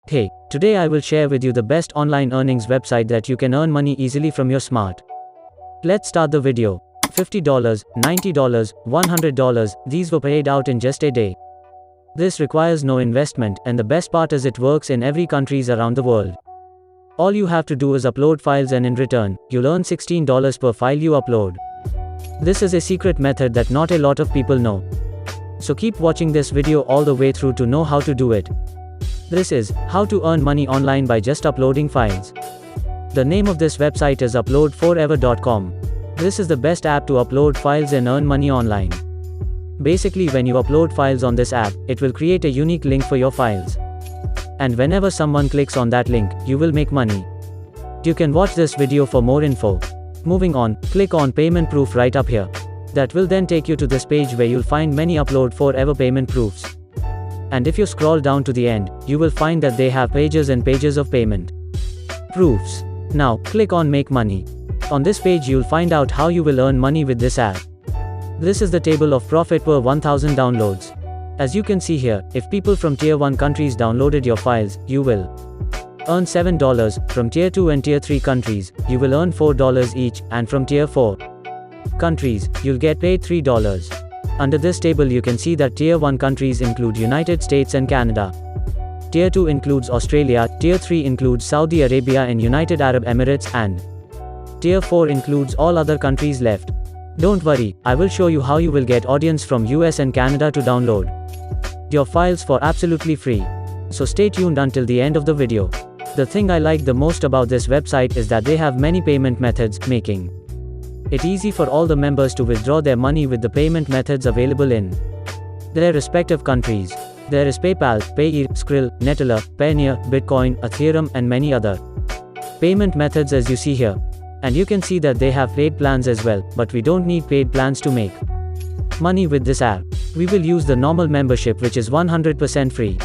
Hey, today I will share with you the best online earnings website that you can earn money easily from your smart. Let's start the video. $50, $90, $100, these were paid out in just a day. This requires no investment, and the best part is it works in every countries around the world. All you have to do is upload files, and in return, you'll earn $16 per file you upload. This is a secret method that not a lot of people know. So keep watching this video all the way through to know how to do it. This is how to earn money online by just uploading files. The name of this website is uploadforever.com. This is the best app to upload files and earn money online. Basically, when you upload files on this app, it will create a unique link for your files. And whenever someone clicks on that link, you will make money. You can watch this video for more info. Moving on, click on payment proof right up here. That will then take you to this page where you'll find many Upload Forever payment proofs. And if you scroll down to the end, you will find that they have pages and pages of payment proofs. Now, click on Make Money. On this page you'll find out how you will earn money with this app. This is the table of profit per 1000 downloads. As you can see here, if people from Tier 1 countries downloaded your files, you will earn $7, from Tier 2 and Tier 3 countries, you will earn $4 each, and from Tier 4 countries, you'll get paid $3. Under this table you can see that Tier 1 countries include United States and Canada. Tier 2 includes Australia, Tier 3 includes Saudi Arabia and United Arab Emirates, and Tier 4 includes all other countries left. Don't worry, I will show you how you will get audience from US and Canada to download your files for absolutely free. So stay tuned until the end of the video. The thing I like the most about this website is that they have many payment methods, making it easy for all the members to withdraw their money with the payment methods available in their respective countries. There is PayPal, Payeer, Skrill, Neteller, Payoneer, Bitcoin, Ethereum, and many other payment methods as you see here. And you can see that they have paid plans as well, but we don't need paid plans to make money with this app. We will use the normal membership, which is 100% free.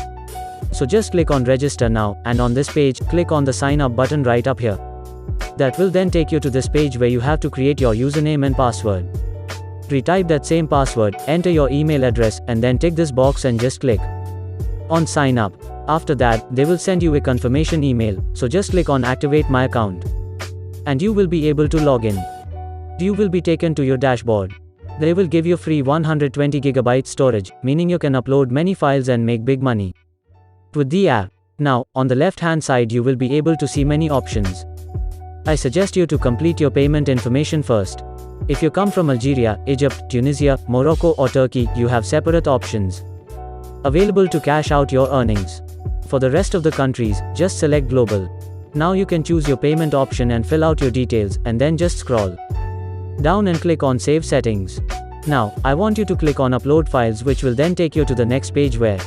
So just click on register now, and on this page, click on the sign up button right up here. That will then take you to this page where you have to create your username and password. Retype that same password, enter your email address, and then tick this box and just click on sign up. After that, they will send you a confirmation email, so just click on activate my account. And you will be able to log in. You will be taken to your dashboard. They will give you free 120 GB storage, meaning you can upload many files and make big money with the app. Now, on the left hand side you will be able to see many options. I suggest you to complete your payment information first. If you come from Algeria, Egypt, Tunisia, Morocco or Turkey, you have separate options available to cash out your earnings. For the rest of the countries, just select global. Now you can choose your payment option and fill out your details, and then just scroll down and click on Save Settings. Now, I want you to click on Upload Files, which will then take you to the next page where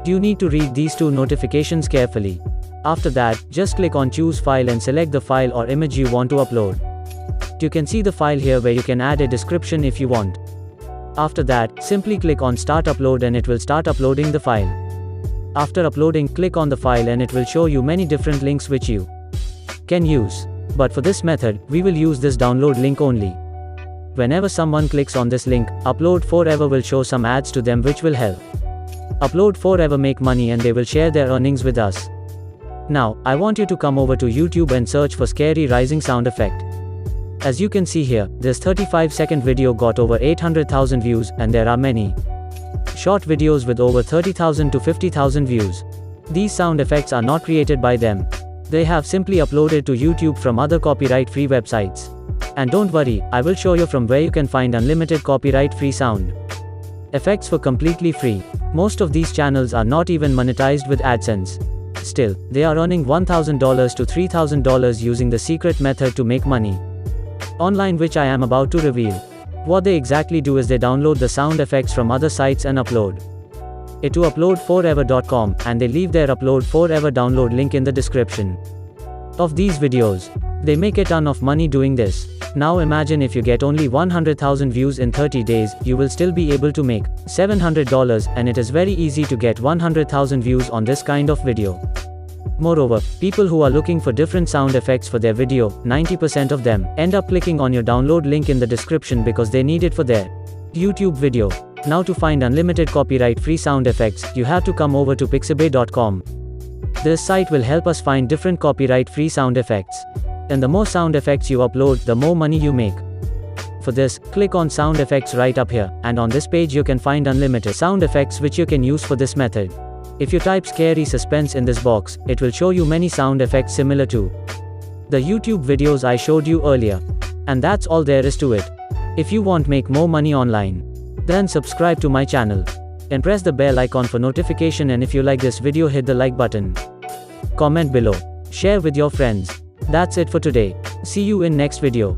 you need to read these two notifications carefully. After that, just click on Choose File and select the file or image you want to upload. You can see the file here where you can add a description if you want. After that, simply click on Start Upload and it will start uploading the file. After uploading, click on the file and it will show you many different links which you can use. But for this method, we will use this download link only. Whenever someone clicks on this link, Upload Forever will show some ads to them which will help Upload Forever make money, and they will share their earnings with us. Now, I want you to come over to YouTube and search for Scary Rising sound effect. As you can see here, this 35-second video got over 800,000 views, and there are many short videos with over 30,000 to 50,000 views. These sound effects are not created by them. They have simply uploaded to YouTube from other copyright-free websites. And don't worry, I will show you from where you can find unlimited copyright-free sound effects for completely free. Most of these channels are not even monetized with AdSense. Still, they are earning $1,000 to $3,000 using the secret method to make money online, which I am about to reveal. What they exactly do is they download the sound effects from other sites and upload it to uploadforever.com, and they leave their Upload Forever download link in the description of these videos. They make a ton of money doing this. Now imagine if you get only 100,000 views in 30 days, you will still be able to make $700, and it is very easy to get 100,000 views on this kind of video. Moreover, people who are looking for different sound effects for their video, 90% of them end up clicking on your download link in the description because they need it for their YouTube video. Now to find unlimited copyright-free sound effects, you have to come over to pixabay.com. This site will help us find different copyright-free sound effects. And the more sound effects you upload, the more money you make. For this, click on sound effects right up here, and on this page you can find unlimited sound effects which you can use for this method. If you type scary suspense in this box, it will show you many sound effects similar to the YouTube videos I showed you earlier. And that's all there is to it. If you want make more money online, then subscribe to my channel. And press the bell icon for notification, and if you like this video, hit the like button. Comment below. Share with your friends. That's it for today. See you in next video.